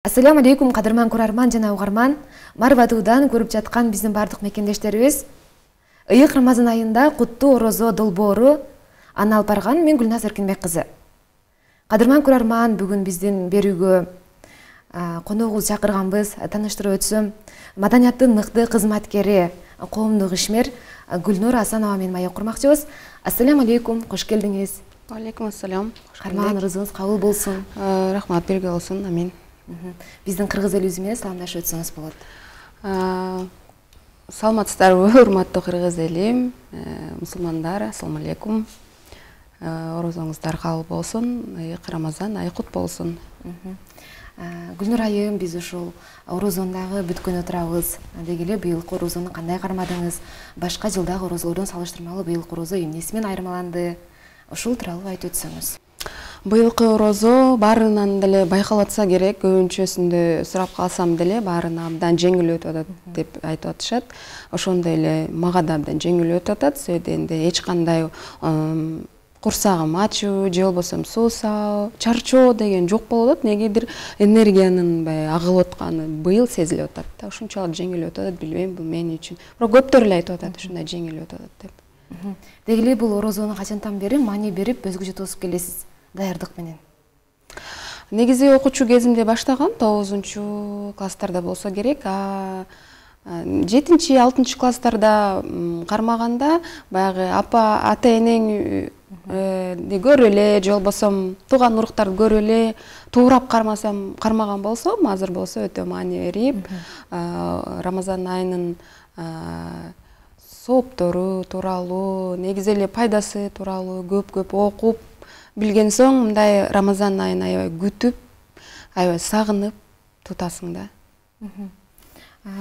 Ассаламу алейкум, кадырман көрөрман жана угарман. Марбатуудан көрүп жаткан биздин бардык мекендештерибиз. Ыйык Рамазан айында куттуу орозо долбоору аны алып барган мен Гүлназ Эркинбек кызы. Кадырман көрөрман, бүгүн биздин берүүгө коногубуз чакырганбыз. Тааныштырып өтсөм, маданияттын мыкты кызматкери, коомдук ишмер Гүлнур Асанова менен маек курмакчыбыз. Ассаламу алейкум, кош келдиңиз. Алейкум ассалам. Карманыңызыбыз кабыл болсун. Рахмат, бирге болсун. Амин. Биздин кыргыз элибиз менен саламдашып өтсөңүз болот. Саламатсыздарбы, урматтуу кыргыз элим, мусулмандар, ассаламу алейкум. Орозоңуздар кабыл болсун, ыйык Рамазан айы кут болсун. Гүлнур айым, биз ушул орозондагы бүткөн отурабыз. Деги эле быйылкы орозону кандай кармадыңыз? Башка жылдагы орозолордон салыштырмалуу быйылкы орозо эмнеси менен айырмаланды? Ушул тууралуу айтып өтсөңүз. Быйылкы орозо баарынан деле байкалып атса керек, көбүнчөсүндө сурап калсам деле баарына абдан жеңил өтүп атат деп айтып атышат. Ошондой эле мага да абдан жеңил өтүп атат. Сөйденде эч кандай курсагым ачуу, же болбосо суусаа, чарчоо деген жок болуп атат. Негедир энергиянын агылып атканы быйыл сезилип атат да. Ушунчалык жеңил өтүп атат, билбейм, бул мен үчүн. Бирок көптөр эле айтып атат, ушундай жеңил өтүп атат деп. Деги эле бул орозону качантан бери маани берип өзгөчө тосуп келесиз? Даярдык менен. Негизи окуучу кезимде баштагам, 9-класстарда болсо керек. 7-6 класстарда кармаганда баягы ата энең көрө эле, же болбосо тууган уруктарды көрө эле, туурап кармаган болсом, азыр болсо өтө маани берип, Рамазан айынын сооптору тууралуу, негизи эле пайдасы тууралуу көп окуп билген соң, мындай Рамазан айын аябай күтүп, аябай сагынып тутасың да.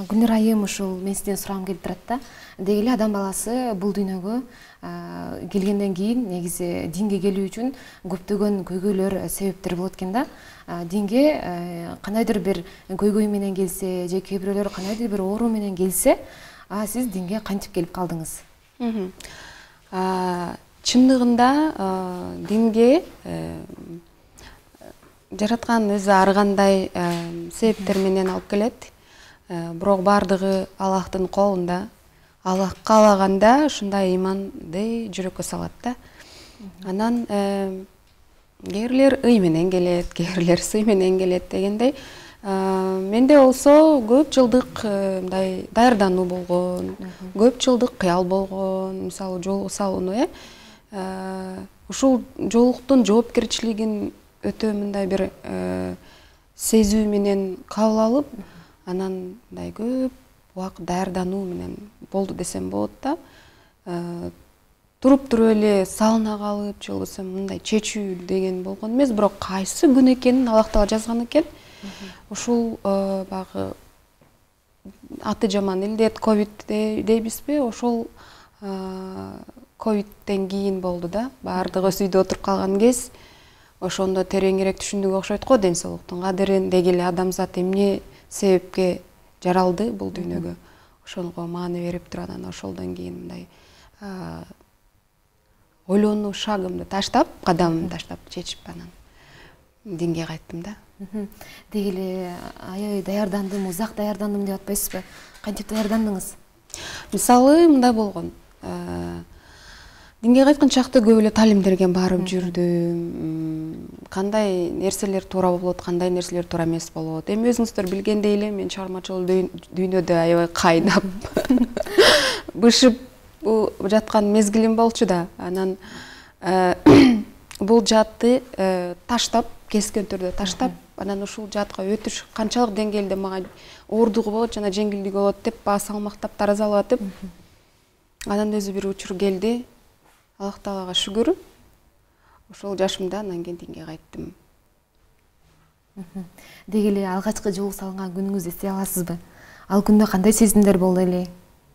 Гүлнур айым, ушул мен сизден сурагым келип турат да. Деги эле адам баласы бул дүйнөгө келгенден кийин негизи динге келүү үчүн көптөгөн көйгөйлөр, себептер болот экен да. Динге кандайдыр бир көйгөй менен келсе, же кээ бирөөлөр кандайдыр бир оору менен келсе, сиз динге кантип келип калдыңыз? Чындыгында динге жараткан өзү ар кандай себептер менен алып келет. Бирок бардыгы Аллахтын колунда. Аллах каалаганда ушундай ыйманды жүрөккө салат да. Анан кээрлер ый менен келет, кээрлер сый менен келет дегендей. Менде болсо көп жылдык мындай даярдануу болгон, көп жылдык кыял болгон, мисалы жолго салууну, ушул жолуктун жоопкерчилигин өтө мындай бир сезүү менен кабыл алып, анан мындай көп убакыт даярдануу менен болду десем болот да. Туруп эле салына калып, же болбосо мындай чечүү деген болгон эмес, бирок кайсы күн экенин Аллах Таала жазган экен. Ушул багы аты жаман илдет, ковид дейбизби, ошол ковидтен кийин болду да. Баардыгыбыз үйдө отуруп калган кез, ошондо тереңирээк түшүндүк окшойт го ден соолуктун кадырын, деги эле адамзат эмне себепке жаралды бул дүйнөгө. Ошонго маани берип туруп, анан ошолдон кийин мындай ойлонуу шагымды таштап, кадамымды таштап, чечип анан динге кайттым да. Деги эле аябай даярдандым, узак даярдандым деп атпайсызбы? Кантип даярдандыңыз? Мисалы мындай болгон. Динге кайткан чакта көп эле талимдерге барып жүрдүм. Кандай нерселер туура болот, кандай нерселер туура эмес болот. Эми өзүңүздөр билгендей эле мен чыгармачыл дүйнөдө аябай кайнап, бышып жаткан мезгилим болчу да. Анан бул жаатты таштап, кескен түрдө таштап, анан ушул жаатка өтүш канчалык деңгээлде мага оордугу болот жана жеңилдиги болот деп салмактап таразалап атып, анан өзү бир учур келди. Аллах Таалага шүгүр. Ошол жашымда анан кийин динге кайттым. Деги эле алгачкы жол салынган күнүңүздү эстей аласызбы? Ал күндө кандай сезимдер болду эле?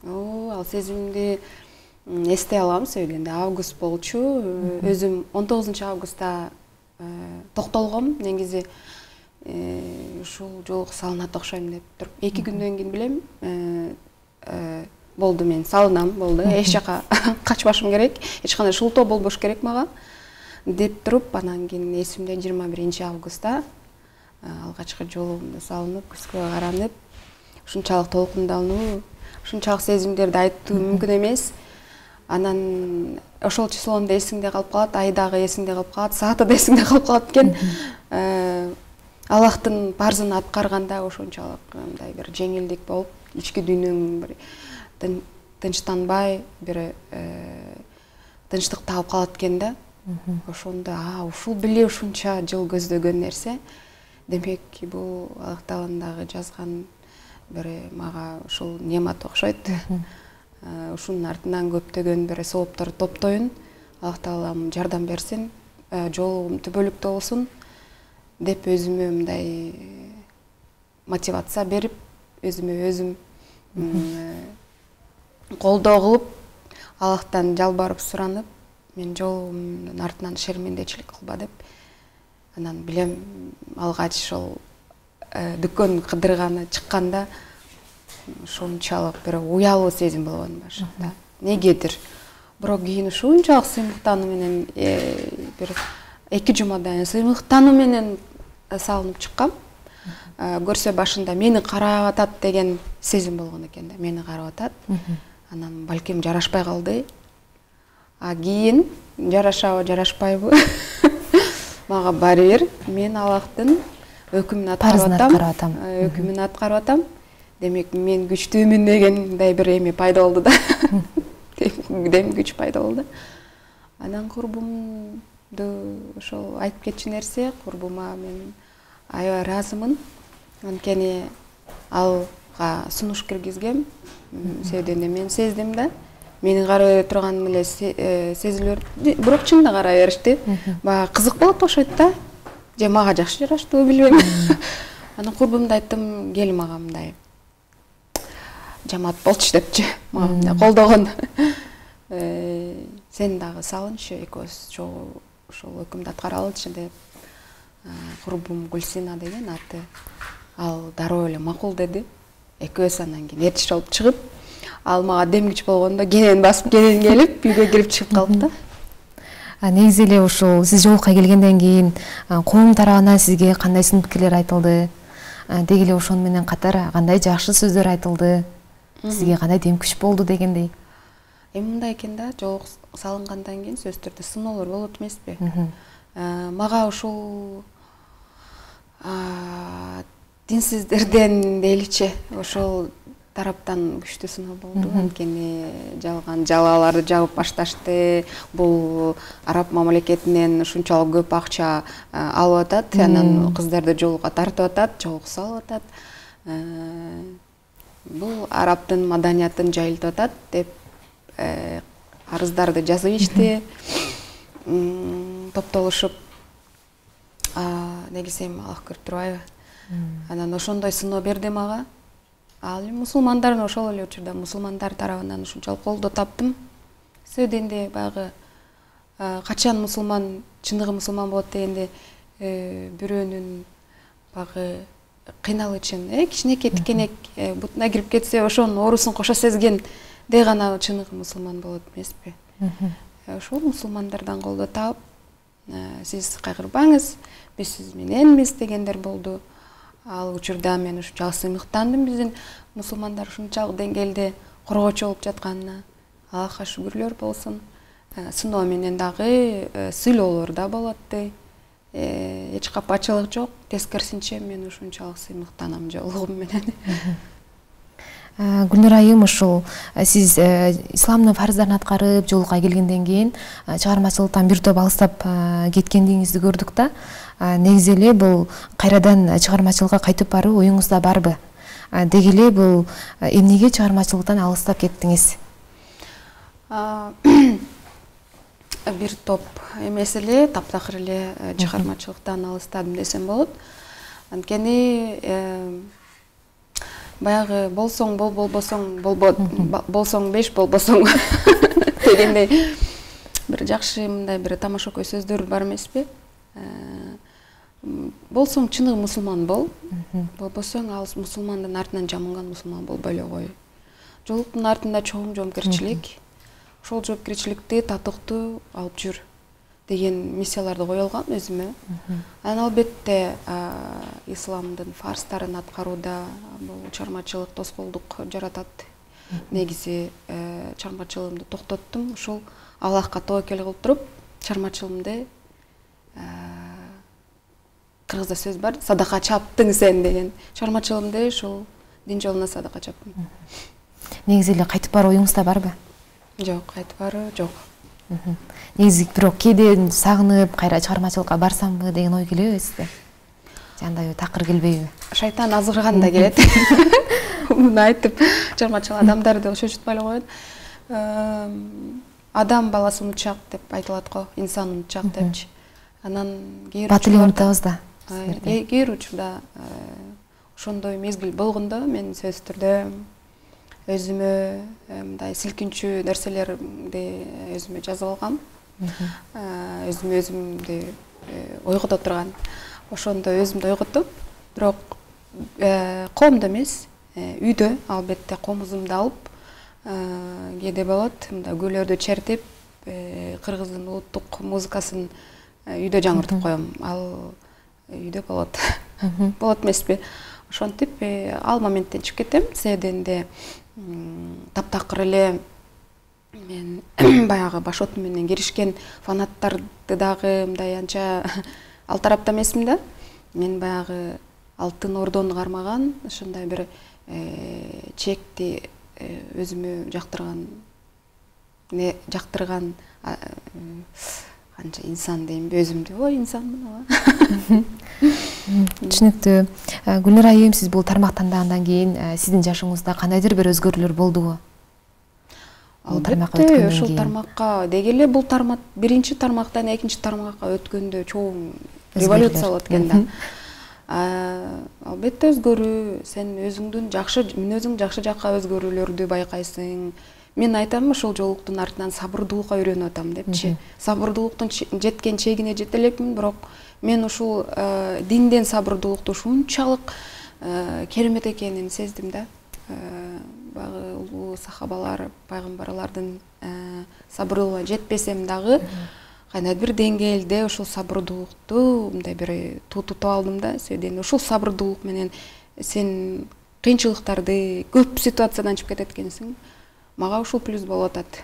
Ал сезимди эстей алам. Сөйгөндө август болчу. Өзүм 19-августта токтолгом. Негизи ушул жол салынат окшойм деп туруп, 2 күндөн кийин билем, болду, мен салынам, болду. Эч жака качпашым керек, эч кандай шултоо болбош керек мага деп туруп, анан кийин эсимде 21-августта алгачкы жолумда салынып, күзгө каранып, ушунчалык толкундалуу, ушунчалык сезимдерди айтуу мүмкүн эмес. Анан ошол числондо эсиңде калып калат, айдагы эсиңде калып калат, сааты да эсиңде калып калат экен. Аллахтын парзын аткарганда ошончалык мындай бир жеңилдик болуп, ички дүйнөң бир тынчтанбай, бир тынчтык таап калат экен да. Ошондо ушул беле ушунча жыл көздөгөн нерсе. Демек, бул Аллах Тааланын дагы жазган бир мага ушул немат окшойт. Ушунун артынан көптөгөн бир сооптор топтоюн. Аллах Таалам жардам берсин, жолум түбөлүктүү болсун деп өзүмө мындай мотивация берип, өзүм колдоо кылып, Аллахтан жалбарып суранып, мен жолумдун артынан шермендечилик кылба деп. Анан билем, алгач ошол дүкөн кыдырганы чыкканда ошончалык бир уялуу сезим болгон башында. Негедир. Бирок кийин ушунчалык сыймыктануу менен бир 2 жумадан сыймыктануу менен салынып чыккам. Көрсө башында мени карап атат деген сезим болгон экен да. Мени карап атат. Анан балким жарашпай калды. Кийин жарашабы, жарашпайбы? Мага баары бир, мен Аллахтын өкүмүн аткарып атам. Өкүмүн аткарып атам. Демек, мен күчтүүмүн дегендей бир эме пайда болду да. Дем күч пайда болду. Анан курбумду ошол айтып кетчү нерсе, курбума мен аябай ыраазымын. Анткени алга сунуш киргизгем. Себебинде мен сездим да. Мени карай турган эле сезилөр. Бирок чын да карай беришти. Бага кызык болот окшойт да. Же мага жакшы жараштыбы билбейм. Анан курбумда айттым, кел мага мындай жамаат болчу депчи. Мага мындай колдогон. Сен дагы салынчы, экөөбүз жолу ошол өкүмдү аткаралычы деп. Курбум Гүлсина деген аты. Ал дароо эле макул деди. Экөөбүз анан кийин эртиш болуп чыгып, ал мага демгич болгондо кенен басып, кенен келип, үйгө кирип чыгып калдык да. Негизи эле ушул сиз жолукка келгенден кийин коом тарабынан сизге кандай сын пикирлер айтылды? Деги эле ошону менен катар кандай жакшы сөздөр айтылды? Сизге кандай дем күч болду дегендей? Мындай экен да, жолук салынгандан кийин сөзсүз түрдө сыноолор болот эмеспи? Мага ушул динсиздерден дейличи ошол тараптан күчтүү сыноо болду. Анткени жалган жалаларды жабып башташты. Бул араб мамлекетинен ушунчалык көп акча алып атат, анан кыздарды жолукка тартып атат, жолук салып атат. Бул арабтын маданиятын жайылтып атат деп арыздарды жазып ичти. Топтолушуп негизем Аллах көрүп турбайбы? Анан ошондой сыноо берди мага. Ал мусулмандардын ошол эле учурда мусулмандар тарабынан ушунчалык колдоо таптым. Сөйденде багы качан мусулман, чыныгы мусулман болот дегенде бирөөнүн багы кыйналычын, кичинекей тикенек бутуна кирип кетсе, ошонун оорусун кошо сезген де гана чыныгы мусулман болот эмеспи? Ошол мусулмандардан колдоо таап, сиз кайгырбаңыз, биз сиз мененбиз дегендер болду. Ал учурда мен ушунчалык сыймыктандым биздин мусулмандар ушунчалык деңгээлде коргоочу болуп жатканына. Аллахка шүгүрлөр болсун. Сыноо менен дагы сыйлоолор да болот. Эч капачылык жок. Тескерисинче мен ушунчалык сыймыктанам жолугум менен. Гүлнур айым, ушул сиз исламдын фарздарын аткарып жолукка келгенден кийин чыгармачылыктан бир топ алыстап кеткендигиңизди көрдүк да. Негизи эле бул кайрадан чыгармачылыкка кайтып баруу оюңузда барбы? Деги эле бул эмнеге чыгармачылыктан алыстап кеттиңиз? Бир топ эмес эле, таптакыр эле чыгармачылыктан алыстадым десем болот. Анткени баягы болсоң бол, болбосоң болбот, болсоң 5, болбосоң дегендей бир жакшы мындай бир тамашакөй сөздөр бар эмеспи? Болсоң чыныгы мусулман бол, болбосоң ал мусулмандын артынан жаманган мусулман болбой эле кой. Жолуктун артында чоң жоопкерчилик, ошол жоопкерчиликти татыктуу алып жүр. деген миссияларды кое алгам өзүмө. Анан албетте исламдын фарстарын аткарууда бул чыгармачылык тоскоолдук жаратат. Негизи чыгармачылыгымды токтоттум. Ушул Аллахка тобокел кылып туруп, чыгармачылыгымды кыргызда сөз бар, садака чаптың сен деген. Чыгармачылыгымды ушул дин жолуна садака чаптым. Негизи эле кайтып баруу оюңузда барбы? Жок, кайтып баруу жок. Негизи бирок кээде сагынып кайра чыгармачылыкка барсамбы деген ой келеби сизде? Жандай такыр келбейби? Шайтан азгырганда келет. Муну айтып, чыгармачыл адамдарды шошутпай эле коет. Адам баласы унутчак деп айтылат го, инсан унутчак депчи. Анан батыл унутабыз да. Кээ учурда ошондой мезгил болгондо мен сөзсүз түрдө өзүмө мындай силкинчүү нерселерди өзүмө жазып алгам. Өзүмдү ойгото турган. Ошондо өзүмдү ойготтум. Бирок коомдо эмес, үйдө албетте комузумду алып, кээде болот, мындай күлөрдү чертип, кыргыздын улуттук музыкасын үйдө жаңыртып коем. Ал үйдө болот. Болот эмеспи? Ошентип ал моменттен чыгып кетем. Себебинде таптакыр эле мен баягы башотум менен киришкен фанаттарды дагы мындай анча ал тарапта эмесмин да. Мен баягы алтын ордону кармаган, ушундай бир чекти өзүмө жактырган канча инсан деймби, өзүмдү ой инсанмын ала. Түшүнүктүү. Гүлнур айым, сиз бул тармактангандан кийин сиздин жашооңузда кандайдыр бир өзгөрүүлөр болдубу? Албетте, ушул тармакка деги эле бул тармак биринчи тармактан экинчи тармакка өткөндө чоң революция болот экен да. Албетте өзгөрүү, сен өзүңдүн мүнөзүң жакшы жакка өзгөрүүлөрдү байкайсың. Мен айтам, ошол жолуктун артынан сабырдуулукка үйрөнүп атам депчи. Сабырдуулуктун жеткен чегине жете элекмин, бирок мен ушул динден сабырдуулукту ушунчалык керемет экенин сездим да. Багы улуу сахабалар, пайгамбарлардын сабырдуулугуна жетпесем дагы кандайдыр бир деңгээлде ушул сабырдуулукту мындай бир тутуп алдым да. Себебинде ушул сабырдуулук менен сен кыйынчылыктарды көп ситуациядан чыгып кетет экенсиң. Мага ушул плюс болуп атат.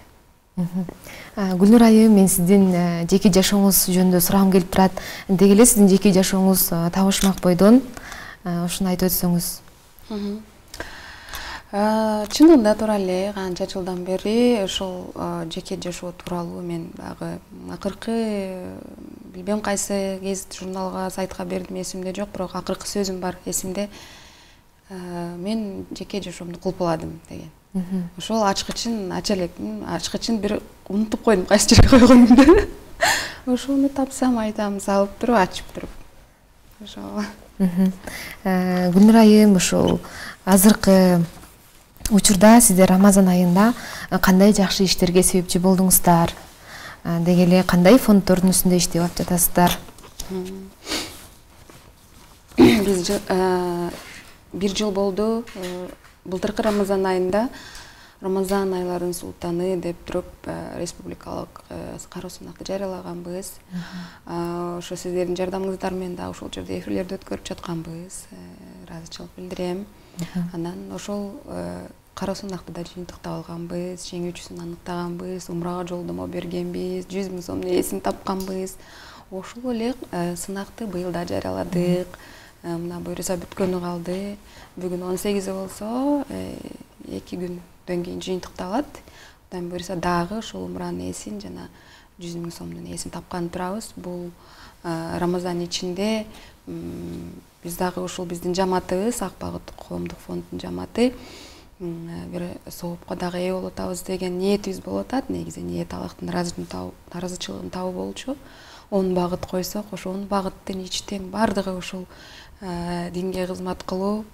Гүлнур айым, мен сиздин жеке жашооңуз жөнүндө сурагым келип турат. Деги эле сиздин жеке жашооңуз табышмак бойдон ушуну айтып өтсөңүз. Чынында туура эле канча жылдан бери ушул жеке жашоо тууралуу мен дагы акыркы билбем кайсы гезит журналга сайтка бердим, эсимде жок, бирок акыркы сөзүм бар эсимде. Мен жеке жашоомду кулпуладым деген. Ошол ачкычын ача элекмин, ачкычын бир унутуп койдум кайсы жерге койгонумду. Ошону тапсам айтам, салып туруп, ачып туруп. Ошол. Гүлнур айым, ушул азыркы учурда сиздер Рамазан айында кандай жакшы иштерге себепчи болдуңуздар? Деги эле кандай фонддордун үстүндө иштеп алып жатасыздар? Биз бир жыл болду. Былтыркы Рамазан айында Рамазан айларынын султаны деп туруп республикалык кароо сунакты жарыялаганбыз. Ошо сиздердин жардамыңыздар менен да ушул жерде эфирлерди өткөрүп жатканбыз. Ыраазычылык билдирем. Анан ошол кароо сунакты да жыйынтыктап алганбыз, жеңүүчүсүн аныктаганбыз, умрага жолдомо бергенбиз, 100 000 сомдун ээсин тапканбыз. Ошол эле сынакты быйыл да жарыяладык. Мына буюрса бүткөнү калды. Бүгүн 18 болсо, 2 күндөн кийин жыйынтыкталат. Андан буюрса дагы ошол умранын ээсин жана 100 000 сомдун ээсин тапкан турабыз. Бул Рамазан ичинде биз дагы ушул биздин жамаатыбыз, Ак багыт коомдук фондунун жамааты бир соопко дагы ээ болуп атабыз деген ниетибиз болуп атат. Негизи ниет Аллахтын ыраазычылыгын табуу болчу. 10 багыт койсок, ошо 10 багыттын ичтен бардыгы ушул динге кызмат кылуу,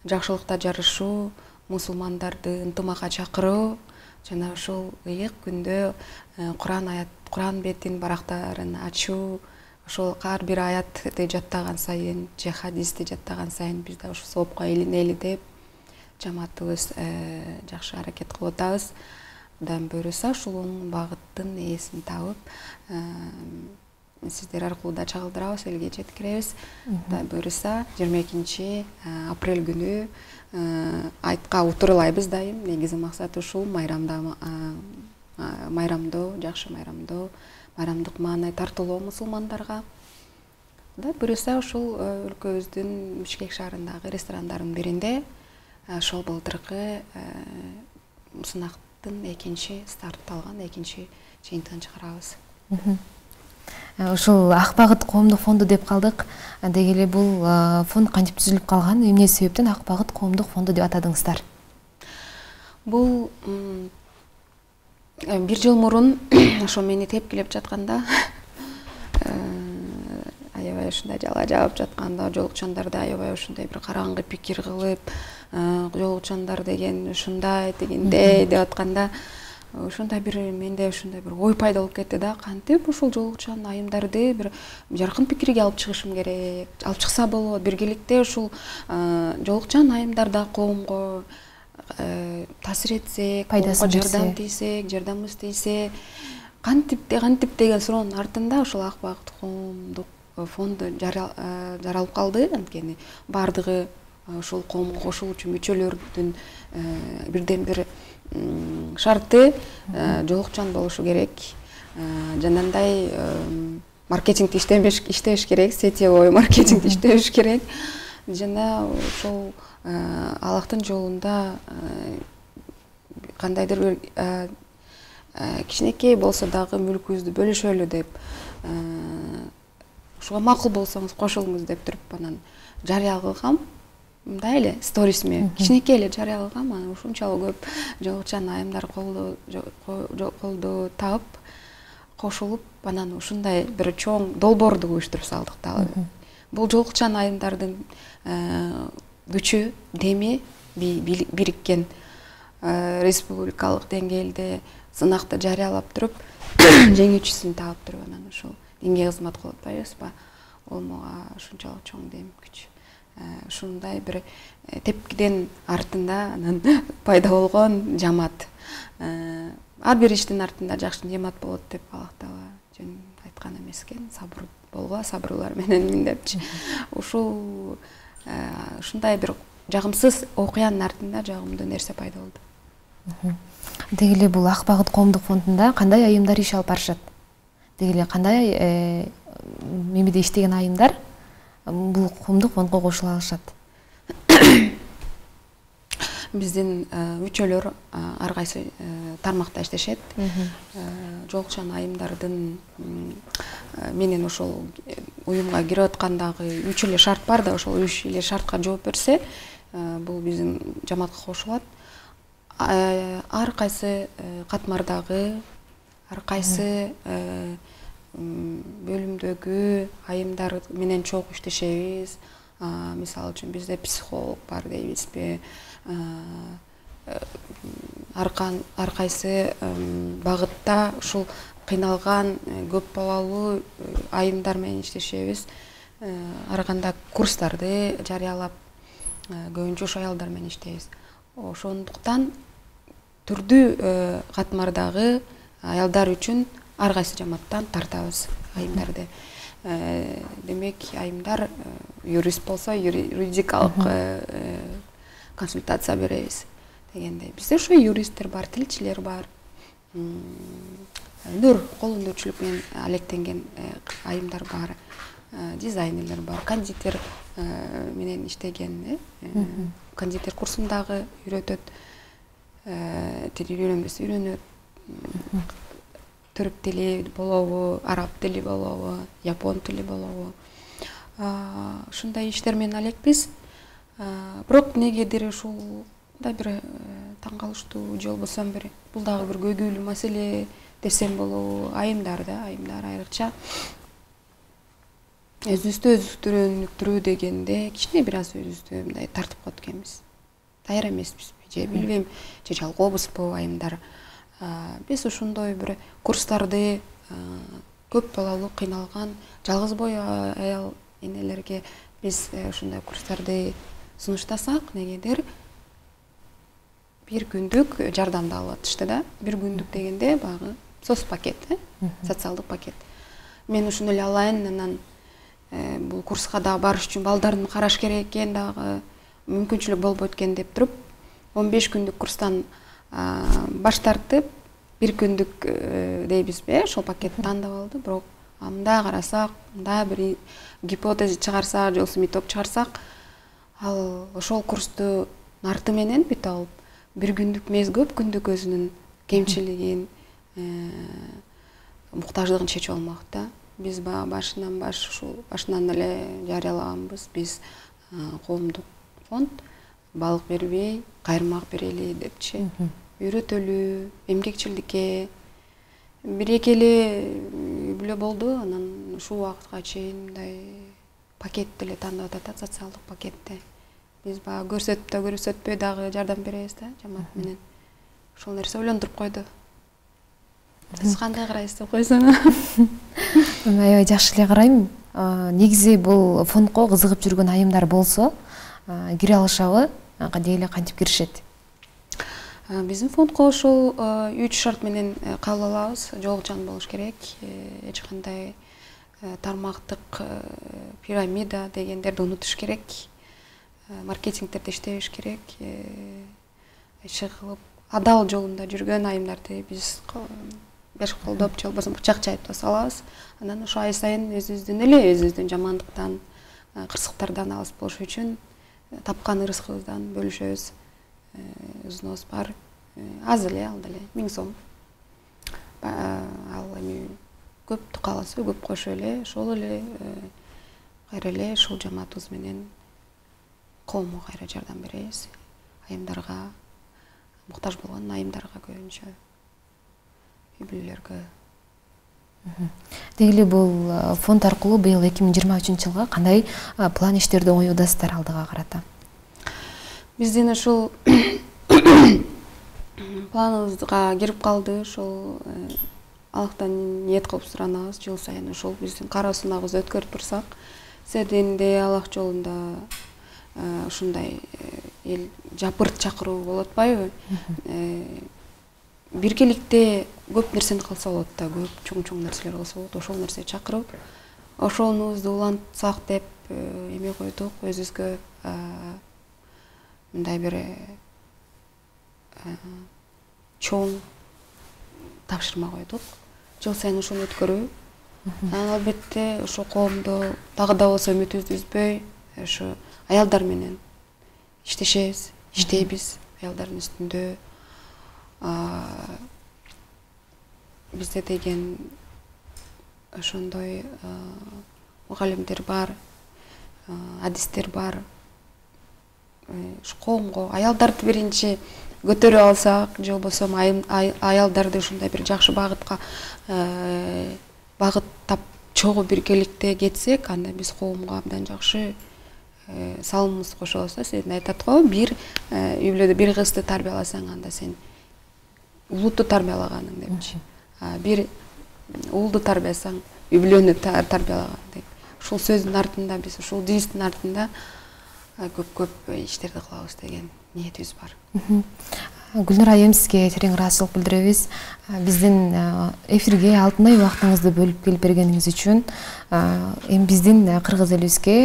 жакшылыкта жарышуу, мусулмандарды ынтымакка чакыруу жана ушул ыйык күндө Куран бетин барактарын ачуу, ошол ар бир аятты жаттаган сайын, же хадисти жаттаган сайын биз да ушул соопко илинели деп жамаатыбыз жакшы аракет кылып атабыз. Андан буюрса ушул багыттын ээсин табып сиздер аркылуу да чагылдырабыз, элге жеткиребиз. Да буюрса 22 апрель күнү айтка отурулайбыз дайым. Негизи максат ушул майрамдоо, жакшы майрамдоо, майрамдык маанай тартуулоо мусулмандарга. Да буюрса ушул өлкөбүздүн Бишкек шаарындагы ресторандардын биринде ошол былтыркы сынактын экинчи стартталган экинчи жыйынтыгын чыгарабыз. Ушул Ак Багыт коомдук фонду деп калдык. Деги эле бул фонд кантип түзүлүп калган? Эмне себептен Ак Багыт коомдук фонду деп атадыңыздар? Бул бир жыл мурун ошо мени тепкилеп жатканда, аябай ушундай жала жаап жатканда, жолукчандарда аябай ушундай бир караңгы пикир кылып, жолукчандар деген ушундай дегендей деп атканда, ушундай бир менде ушундай бир ой пайда болуп кетти да, кантип ушул жолукчан айымдарды бир жаркын пикирге алып чыгышым керек, алып чыкса болот. Биргеликте ушул жолукчан айымдар да коомго таасир этсек, пайдасын жардам тийсек, жардамыбыз тийсе, кантип деген суроонун артында ушул Ак Багыт коомдук фонду жаралып калды. Анткени бардыгы ушул коомго кошулуучу мүчөлөрдүн бирден бир шарты жолукчан болушу керек. Жанагындай маркетингди иштебеш керек, сетевой маркетингди иштебеш керек. Жана ошол Аллахтын жолунда кандайдыр кичинекей болсо дагы мүлкүбүздү бөлүшөлү деп, ушуга макул болсоңуз кошулуңуз деп туруп анан жарыя кылгам. Мындай эле сторисиме кичинекей эле жарыя кылгам. Анан ушунчалык көп жолукчан айымдар колдоо таап, кошулуп, анан ушундай бир чоң долбоорду уюштуруп салдык дагы. Бул жолукчан айымдардын күчү, деми бириккен республикалык деңгээлде сынакты жарыялап туруп, жеңүүчүсүн таап туруп, анан ушул динге кызмат кылып атпайбызбы? Ол мага ушунчалык чоң дем, күч. Ушундай бир тепкиден артында анан пайда болгон жамаат. Ар бир иштин артында жакшы жамаат болот деп Аллах Таала жөн айткан эмес экен. Сабыр болгула, сабырлар менен мин депчи. Ушундай бир жагымсыз окуянын артында жагымдуу нерсе пайда болду. Деги эле бул Ак Багыт коомдук фондунда кандай айымдар иш алып барышат? Деги эле кандай мемеде иштеген айымдар бул коомдук фондго кошула алышат? Биздин мүчөлөр ар кайсы тармакта иштешет. Жолукчан айымдардын менен ошол уюмга кирип аткандагы 3 эле шарт бар да, ошол 3 эле шартка жооп берсе, бул биздин жамаатка кошулат. Ар кайсы катмардагы, ар кайсы бөлүмдөгү айымдар менен чогуу иштешебиз. Мисалы үчүн бизде психолог бар дейбизби, ар кайсы багытта ушул кыйналган көп балалуу айымдар менен иштешебиз. Ар кандай курстарды жарыялап, көбүнчө ошо аялдар менен иштейбиз. Ошондуктан түрдүү катмардагы аялдар үчүн ар кайсы жамааттан тартабыз айымдарды. Демек, айымдар юрист болсо юридикалык консультация беребиз дегендей. Бизде ошо юристтер бар, тилчилер бар. Кол өнөрчүлүк менен алектенген айымдар бар, дизайнерлер бар, кондитер менен иштеген, кондитер курсундагы үйрөтөт, тил үйрөнбөсө үйрөнөт. Түрк тили болобу, араб тили болобу, япон тили болобу. Ушундай иштер менен алекпиз. Бирок негедир ушул да бир таң калыштуу же болбосо бир бул дагы бир көйгөйлүү маселе десем болобу. Айымдар айрыкча өзүбүздү өнүктүрүү дегенде кичине бир аз өзүбүздү мындай тартып коет экенбиз. Даяр эмеспизби же билбейм, же жалгообузбу айымдар. Биз ушундой бир курстарды көп балалуу кыйналган жалгыз бой аял энелерге биз ушундай курстарды сунуштасак, негедир бир күндүк жардамды алып атышты да. Бир күндүк дегенде багы соц пакет, социалдык пакет. мен ушуну эле алайын, анан бул курска да барыш үчүн балдарын караш керек экен, дагы мүмкүнчүлүк болбойт экен деп туруп 15 күндүк курстан баш тартып, 1 күндүк дейбизби, ошол пакетти тандап алды. Бирок мындай карасак, мындай бир гипотеза чыгарсак, же болбосо метод чыгарсак, ал ошол курсту нарты менен бүтө алып, 1 күндүк эмес, көп күндүк өзүнүн кемчилигин, муктаждыгын чечип алмак да. Биз башынан эле жарыялаганбыз. Биз коомдук фонд балык бербей, кайырмак берели депчи. Үйрөтөлүү, эмгекчилдикке 1-2 эле болду. Анан ушул убакытка чейин мындай пакетти эле тандап атат, социалдык пакетти. Биз көрсөтүп да көрсөтпөй дагы жардам беребиз да, жамаат менен. Ошол нерсе ойлондуруп койду. Сиз кандай карайсыз деп койсоң? Аябай жакшы эле карайм. Негизи бул фондко кызыгып жүргөн айымдар болсо, кире алышабы? Кандай эле кантип киришет? Биздин фондко ошол 3 шарт менен кабыл алабыз. Жолчан болуш керек, эч кандай тармактык пирамида дегендерди унутуш керек. Маркетингтерде иштебеш керек. Чыгып адал жолунда жүргөн айымдарды биз беш колдоп, же болбосо бычак чайып салабыз. Анан ошо ай сайын өзүбүздүн жамандыктан, кырсыктардан алыс болуш үчүн тапкан ырыскыбыздан бөлүшөбүз. Взнос бар. Аз эле, ал деле 1000 сом. Ал эми көп кааласа көп кошо эле, ошол эле кайра эле ушул жамаатыбыз менен коомго кайра жардам беребиз. Айымдарга, муктаж болгон айымдарга көбүнчө, үй бүлөлөргө. Деги эле бул фонд аркылуу быйыл 2023-жылга кандай план иштерди оюдасыздар алдыга карата? Биздин ушул планыбызга кирип калды. Ошол алыктан ниет кылып суранабыз. Жыл сайын ошол биздин кароо сынагыбыз өткөрүп турсак, седенде алак жолунда ушундай эл жапырт чакыруу болуп атпайбы? Биргеликте көп нерсени кылса болот да, көп чоң нерселер кылса болот. Ошол нерсе чакырып, ошонубузду улантсак деп эме койдук. Өзүбүзгө мындай бир чоң тапшырма койдук. Жыл сайын ошону өткөрүү. Албетте ошо коомдо дагы да болсо үмүтүбүздү үзбөй, ошо аялдар менен иштешебиз, иштейбиз аялдардын үстүндө. Бизде деген ошондой мугалимдер бар, адистер бар. Коомго аялдарды биринчи көтөрүп алсак, же болбосо аялдарды ушундай бир жакшы багытка багыттап чогуу биргеликте кетсек, анда биз коомго абдан жакшы салымыбызды кошобуз. Сен айтат го, бир үй бүлөдө бир кызды тарбияласаң, анда сен улуту тарбиялаганың депчи. Бир уулду тарбиясаң, үй бүлөнү тарбиялаган деп. Ушул сөздүн артында, биз ушул девиздин артында көп иштерди кылабыз деген ниетибиз бар. Гүлнур айым, сизге терең ыраазычылык билдиребиз. Биздин эфирге алтындай убактыңызды бөлүп келип бергениңиз үчүн эми биздин кыргыз элибизге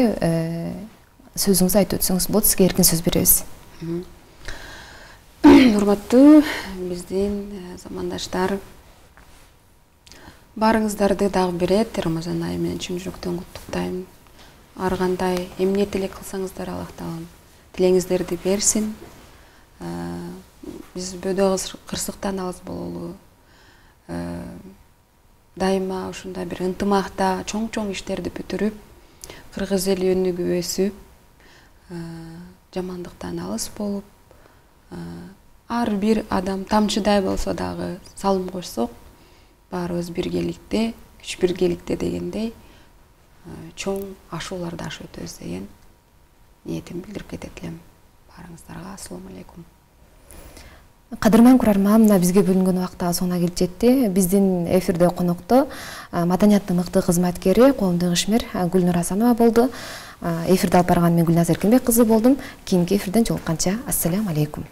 сөзүңүздү айтып өтсөңүз болот. Сизге эркин сөз беребиз. Урматтуу биздин замандаштар, баарыңыздарды дагы бир ирет Рамазан айы менен чын жүрөктөн куттуктайм. Ар кандай эмне тилек кылсаңыздар, Аллах Таалам тилеңиздерди берсин. Биз бөдө кырсыктан алыс бололу. Дайыма ушундай бир ынтымакта чоң иштерди бүтүрүп, кыргыз эли өнүгүп өсүп, жамандыктан алыс болуп, ар бир адам тамчыдай болсо дагы салым кошсок, баарыбыз биргеликте, күч биргеликте дегендей чоң ашууларды ашып өтөбүз деген ниетимди билдирип кетет элем. Баарыңыздарга ассалому алейкум. Кадырман көрөрман, мына бизге бөлүнгөн убакыт соңуна келип жетти. Биздин эфирде конокто маданияттын мыкты кызматкери, коомдук ишмер Гүлнур Асанова болду. Эфирди алып барган мен Гүлназар Эркинбек кызы болдум. Кийинки эфирден жолукканча ассалам алейкум.